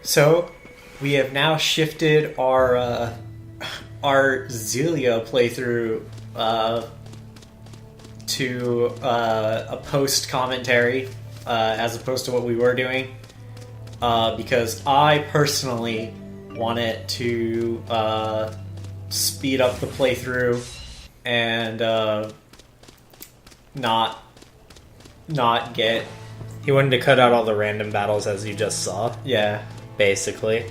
So, we have now shifted our Xillia playthrough to a post commentary as opposed to what we were doing, because I personally wanted to speed up the playthrough and not get. He wanted to cut out all the random battles, as you just saw. Yeah. Basically.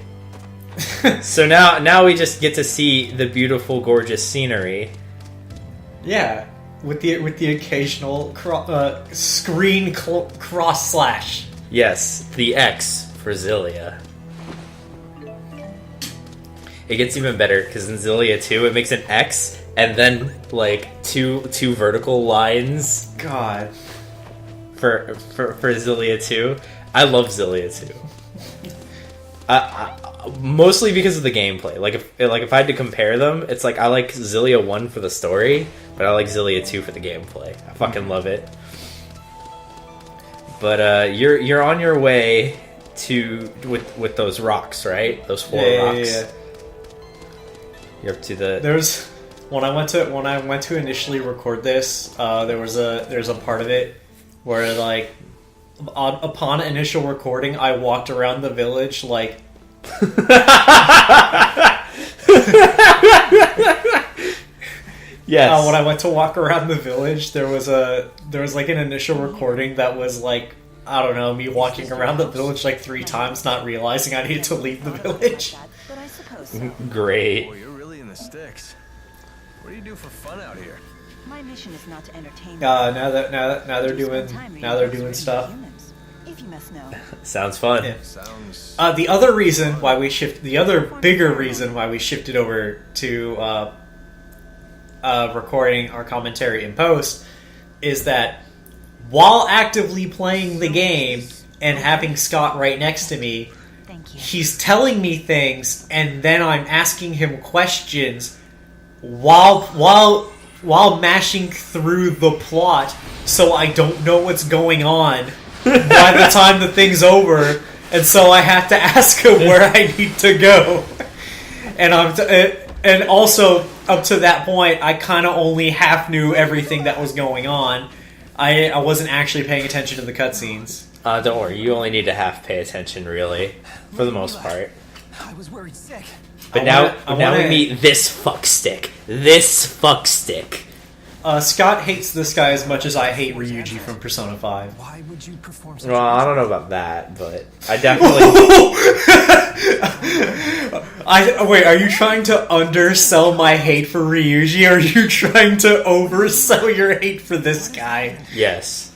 So now we just get to see the beautiful, gorgeous scenery. Yeah, with the occasional screen cross slash. Yes, the X for Xillia. It gets even better because in Xillia 2 it makes an X and then like two vertical lines. God. For Xillia 2. I love Xillia 2. Mostly because of the gameplay. Like if I had to compare them, it's like I like Xillia 1 for the story, but I like Xillia 2 for the gameplay. I fucking love it. But you're on your way to with those rocks, right? Those four rocks. Yeah. You're up to the. There's when I went to initially record this, there's a part of it where like upon initial recording, I walked around the village like. Yes. When I went to walk around the village, there was like an initial recording that was like, I don't know, me walking around the village like 3 times, not realizing I needed to leave the village. Great. Oh, you're really in the sticks. What do you do for fun out here? My mission is not to entertain. Now they're doing stuff. If you must know. Sounds fun. Yeah. The other bigger reason why we shifted over to recording our commentary in post is that while actively playing the game and having Scott right next to me, he's telling me things, and then I'm asking him questions while mashing through the plot, so I don't know what's going on by the time the thing's over, and so I have to ask him where I need to go. And also up to that point, I kind of only half knew everything that was going on. I wasn't actually paying attention to the cutscenes. Don't worry, you only need to half pay attention, really, for the most part. I was worried sick. But now we meet this fuckstick. Scott hates this guy as much as I hate Ryuji from Persona 5. Why would you perform Well, I don't know about that, but I definitely... Wait, are you trying to undersell my hate for Ryuji, or are you trying to oversell your hate for this guy? Yes.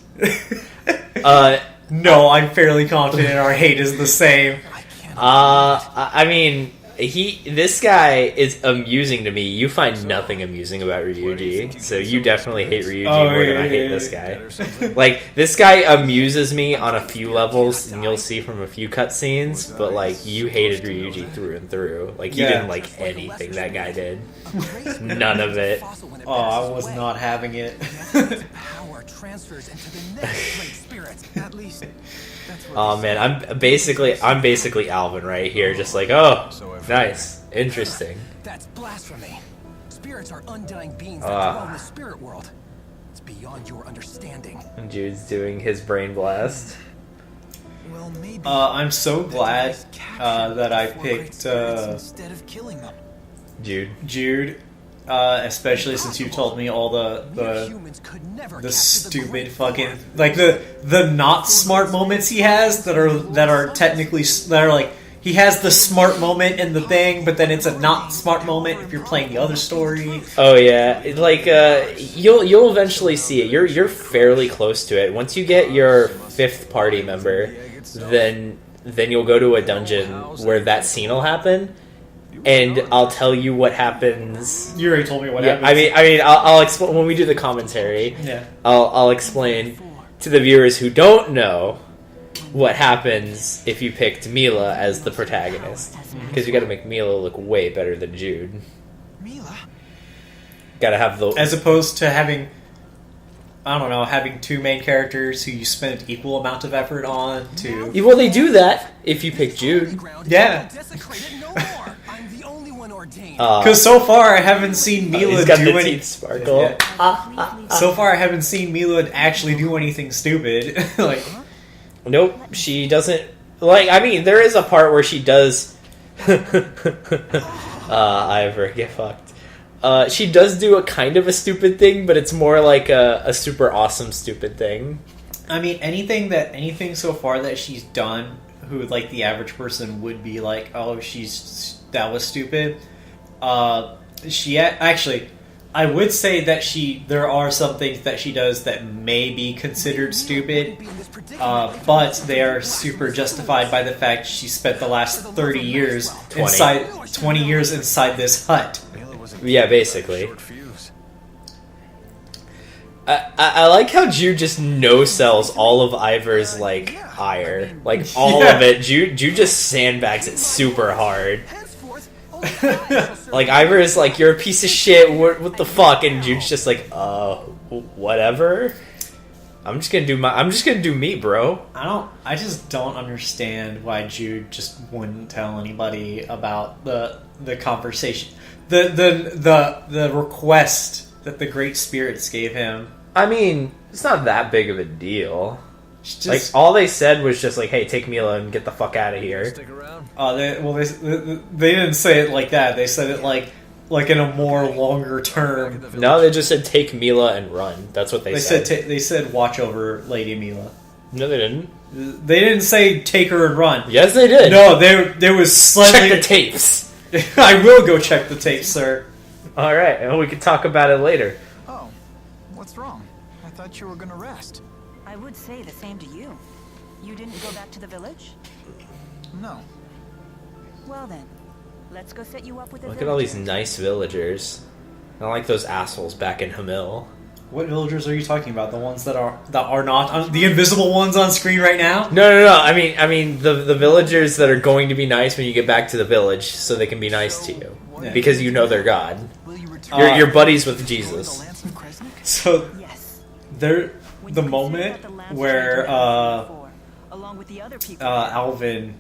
No, I'm fairly confident our hate is the same. I mean... This guy is amusing to me. You find nothing amusing about Ryuji, so you definitely hate Ryuji more than I hate this guy. Like, this guy amuses me on a few levels, and you'll see from a few cutscenes, but, like, you hated Ryuji through and through. Like, you didn't like anything that guy did. None of it. Oh, I was not having it. Oh man, I'm basically Alvin right here, just like, oh, nice, interesting. That's blasphemy. Spirits are undying beings that dwell in the spirit world. It's beyond your understanding. And Jude's doing his brain blast. Well, maybe I'm so glad that I picked instead of killing them. Jude. Especially since you told me all the stupid fucking like the not smart moments he has that are technically that are like he has the smart moment in the thing, but then it's a not smart moment if you're playing the other story. Oh yeah, like you'll eventually see it. You're fairly close to it. Once you get your 5th party member, then you'll go to a dungeon where that scene will happen. And I'll tell you what happens. You already told me what happens. I mean, I'll explain when we do the commentary. Yeah. I'll explain to the viewers who don't know what happens if you picked Mila as the protagonist, because you got to make Mila look way better than Jude. Mila. Got to have the as opposed to having I don't know, having two main characters who you spend equal amount of effort on to... Well, they do that if you pick Jude. Yeah. Uh, Because so far I haven't seen Mila he's got do the any... teeth sparkle. Yeah. So far I haven't seen Mila actually do anything stupid. Like, Nope, she doesn't. Like, I mean, there is a part where she does. Ivor, get fucked. She does do a kind of a stupid thing, but it's more like a super awesome stupid thing. I mean, anything so far that she's done, who like the average person would be like, oh, that was stupid. Actually, I would say that there are some things that she does that may be considered stupid, but they are super justified by the fact she spent the last 30 years 20 years inside this hut. Yeah, basically. I like how Jude just no-sells all of Ivor's, like, ire. Like, all of it. Jude just sandbags it super hard. Like, Ivor is like, you're a piece of shit, what the fuck? And Jude's just like, whatever. I'm just gonna do me, bro. I just don't understand why Jude just wouldn't tell anybody about the conversation. The request that the Great Spirits gave him. I mean, it's not that big of a deal. Just, like, all they said was just like, hey, take Mila and get the fuck out of here. Stick around. They didn't say it like that. They said it like in a more longer term. No, they just said take Mila and run. That's what they said. They said watch over Lady Mila. No, they didn't. They didn't say take her and run. Yes, they did. No, there was slightly... Check the tapes. I will go check the tapes, sir. All right, and we can talk about it later. Oh, what's wrong? I thought you were gonna rest. I would say the same to you. You didn't go back to the village? No. Well then, let's go set you up with a Look at all these villager. nice villagers. I don't like those assholes back in Hamil. What villagers are you talking about? The ones that are not the invisible ones on screen right now? No. I mean the villagers that are going to be nice when you get back to the village, so they can be nice to you Yeah. because you know they're God. Will you return You're buddies with the Jesus. Lance of Kresnik? So Yes. there, When the you consider moment that the lance where traded everything before, along with the other people, Alvin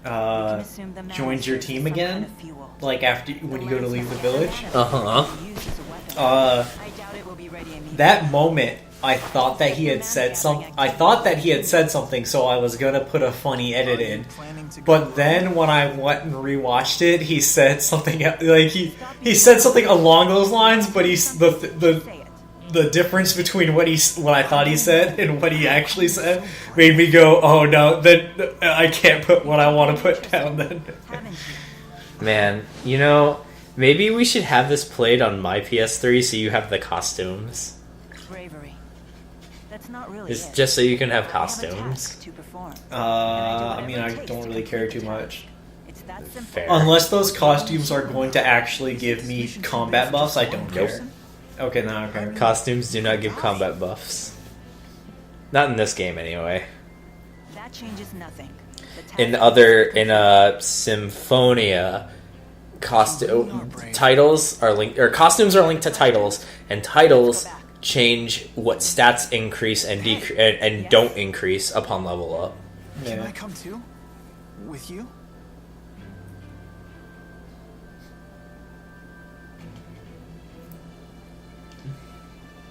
we can assume the joins your Masters team is some again, kind of fuel. like after when you go to leave the village, Uh-huh. Used as a weapon. uh, I doubt it will be ready immediately. that moment I thought that he had said something, so I was gonna put a funny edit in. But then when I went and rewatched it, he said something like he said something along those lines, but the difference between what I thought he said and what he actually said made me go, oh no, then I can't put what I want to put down then. Haven't you? Man, you know, maybe we should have this played on my PS3 so you have the costumes. Bravery. That's not really It's it. just so you can have I have a costumes. task to perform. I mean, I don't really care too much. It's that simple. Fair. Unless those costumes are going to actually give me combat buffs, I don't care. Okay, no, okay. Costumes do not give combat buffs. Not in this game, anyway. That changes nothing. The task In Symphonia, titles are linked, or costumes are linked to titles, and titles change what stats increase and decrease and don't increase upon level up. Can I Yeah. come too? With you?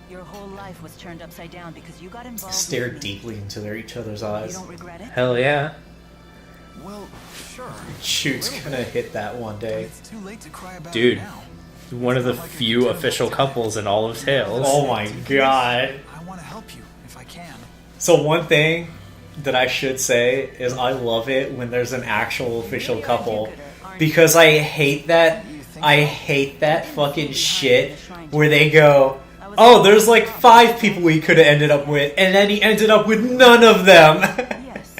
Your whole life was turned upside down because you got involved. Stare with me. deeply into each other's You eyes. don't regret it? Hell yeah. Well, sure. Shoot's gonna hit that one But day. it's too late to cry about Dude. it now. One of the few official couples in all of Tales. Oh my god. I want to help you if I can. So one thing that I should say is I love it when there's an actual official couple, because I hate that fucking shit where they go, oh, there's like 5 people we could have ended up with, and then he ended up with none of them. Yes.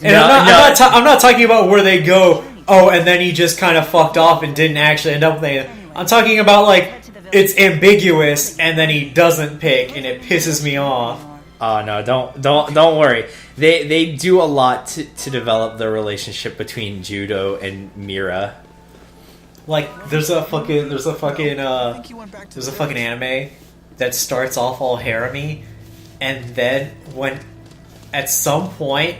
And No, I'm not talking about where they go, oh, and then he just kind of fucked off and didn't actually end up with anything. I'm talking about like it's ambiguous and then he doesn't pick and it pisses me off. Oh no, don't worry. They do a lot to develop the relationship between Judo and Mira. Like there's a fucking I think you went back to there's a the fucking village. anime that starts off all harem-y, and then when at some point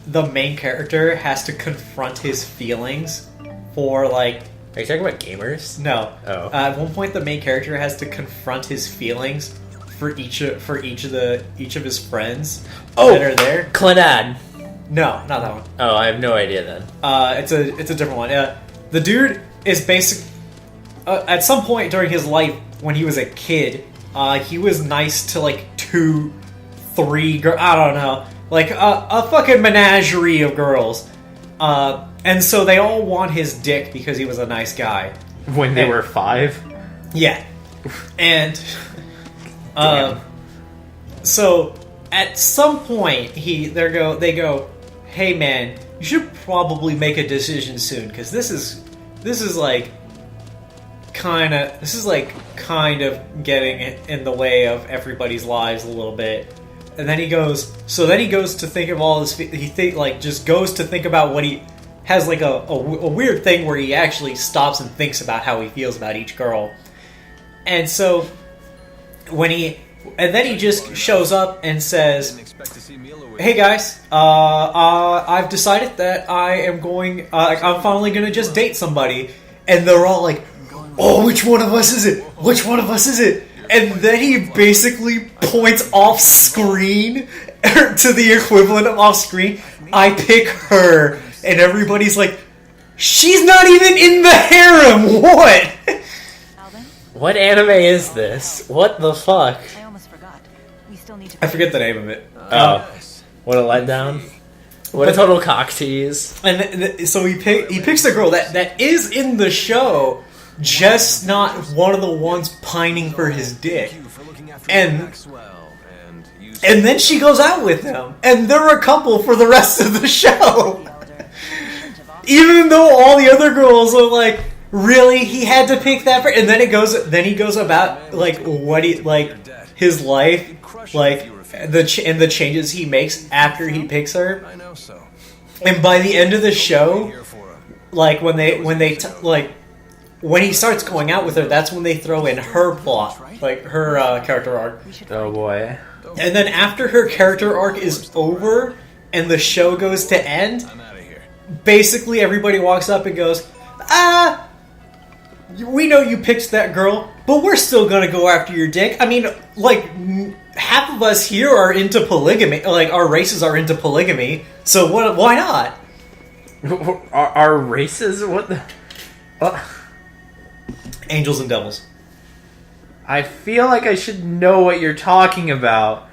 the main character has to confront his feelings for like. Are you talking about gamers? No. Oh. At one point, the main character has to confront his feelings for each of his friends that are there. Clannad. No, not that one. Oh, I have no idea then. It's a different one. The dude is basic. At some point during his life, when he was a kid, he was nice to like 2, 3 I don't know, like a fucking menagerie of girls. And so they all want his dick because he was a nice guy. When they were 5? Yeah. And so at some point they go, "Hey man, you should probably make a decision soon because this is like kind of getting in the way of everybody's lives a little bit." And then he goes to think of all his goes to think about what he has, like a weird thing where he actually stops and thinks about how he feels about each girl. And so then he just shows up and says, "Hey guys, I've decided that I'm finally gonna just date somebody." And they're all like, "Oh, which one of us is it? Which one of us is it?" And then he basically points off screen to the equivalent of off screen. "I pick her." And everybody's like, "She's not even in the harem! What?" Alvin? What anime is this? What the fuck? I almost forgot. We still need to... I forget the name of it. Oh. What a letdown. What a total cock tease. And so he picks the girl that is in the show, just not one of the ones pining for his dick. And then she goes out with him, and they're a couple for the rest of the show. Even though all the other girls are like, "Really, he had to pick that?" And then he goes about like what he like his life, like the changes he makes after he picks her. And by the end of the show, like when he starts going out with her, that's when they throw in her plot, like her character arc. Oh boy. And then after her character arc is over and the show goes to end, basically everybody walks up and goes, "We know you picked that girl, but we're still gonna go after your dick." I mean, like, half of us here are into polygamy, like, our races are into polygamy, so why not? Our races? What the... Angels and devils. I feel like I should know what you're talking about,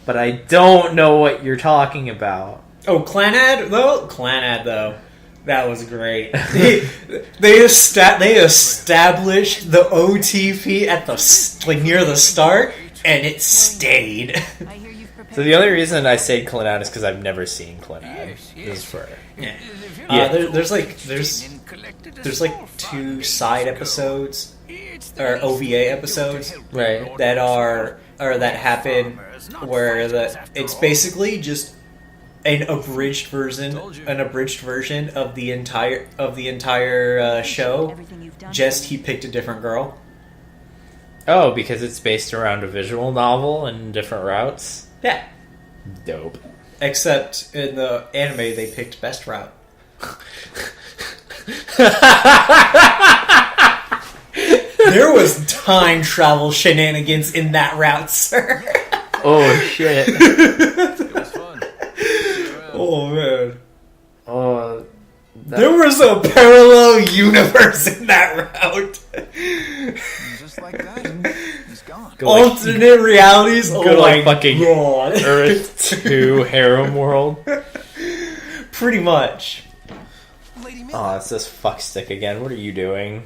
but I don't know what you're talking about. Oh, Clannad though, that was great. They established the OTP at the near the start, and it stayed. I hear you've prepared... So the only reason I say Clannad is because I've never seen Clannad. This is for... Yeah. There's like 2 side episodes or OVA episodes, right, that happen where it's basically just an abridged version of the entire show. Just he picked a different girl. Oh, because it's based around a visual novel and different routes? Yeah. Dope. Except in the anime, they picked best route. There was time travel shenanigans in that route, sir. Oh, shit. It was fun. Oh, man. Oh, there was a parallel universe in that route. Just like that, he's gone. Alternate realities? Oh my fucking god. Earth 2 Harem World. Pretty much. Oh, it's this fuckstick again. What are you doing?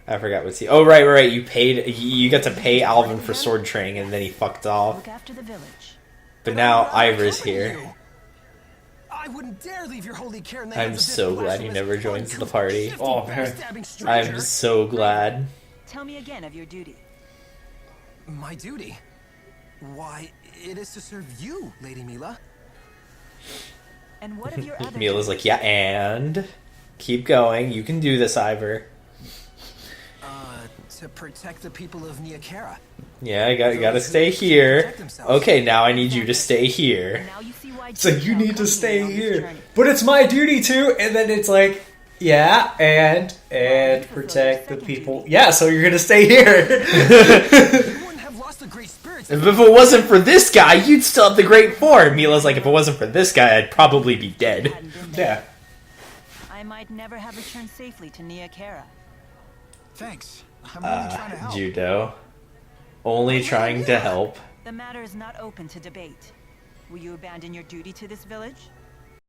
I forgot what's he... Oh, right. You got to pay Alvin for sword training, and then he fucked off. Look after the village. But now Ivor's here. I wouldn't dare leave your holy care in the I'm hands of this so glad he blasphemous, never joins the party. Oh, man. backstabbing stranger. I'm so glad. Tell me again of your duty. My duty? Why, it is to serve you, Lady Mila. And what of your other... Mila's like, yeah, and... Keep going. You can do this, Ivor. To protect the people of Neokara. Yeah, I gotta stay here. Okay, now I need you to stay here. Now you see why So you Jin need to accompanied stay me on this here. journey. But it's my duty to, and then it's like, yeah, and protect the people. Yeah, so you're gonna stay here. You wouldn't have lost the great spirits. If it wasn't for this guy, you'd still have the great form. Mila's like, if it wasn't for this guy, I'd probably be dead. Hadn't been there, Yeah. I might never have returned safely to Neokara. Thanks. I'm only trying to help. Judo. Only trying to help. The matter is not open to debate. Will you abandon your duty to this village?